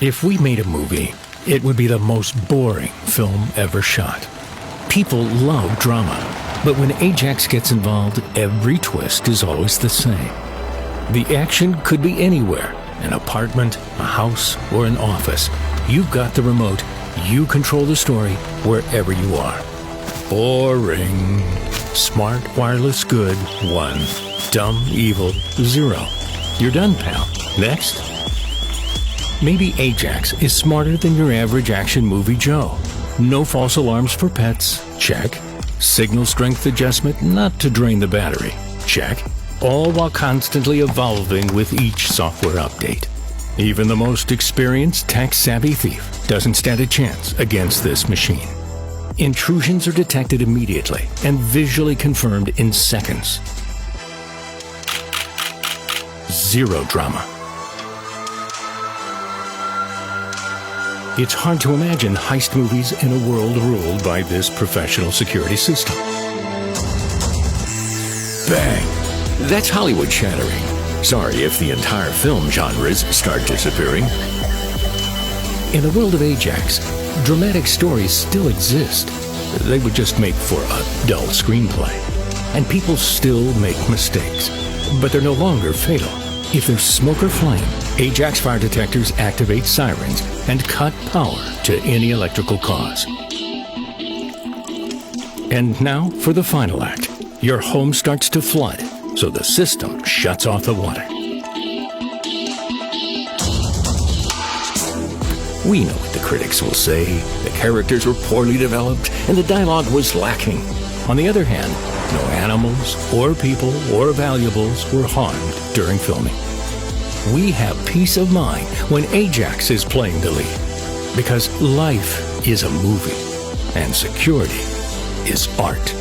If we made a movie, it would be the most boring film ever shot. People love drama, but when Ajax gets involved, every twist is always the same. The action could be anywhere, an apartment, a house, or an office. You've got the remote. You control the story wherever you are. Boring. Smart, wireless, good, 1. Dumb, evil, 0. You're done, pal. Next. Maybe Ajax is smarter than your average action movie Joe. No false alarms for pets. Check. Signal strength adjustment not to drain the battery. Check. All while constantly evolving with each software update. Even the most experienced tech-savvy thief doesn't stand a chance against this machine. Intrusions are detected immediately and visually confirmed in seconds. 0 drama. It's hard to imagine heist movies in a world ruled by this professional security system. Bang! That's Hollywood shattering. Sorry if the entire film genres start disappearing. In the world of Ajax, dramatic stories still exist. They would just make for a dull screenplay. And people still make mistakes, but they're no longer fatal. If there's smoke or flame, Ajax fire detectors activate sirens and cut power to any electrical cause. And now for the final act. Your home starts to flood, so the system shuts off the water. We know what the critics will say. The characters were poorly developed and the dialogue was lacking. On the other hand, no animals or people or valuables were harmed during filming. We have peace of mind when Ajax is playing the lead, because life is a movie and security is art.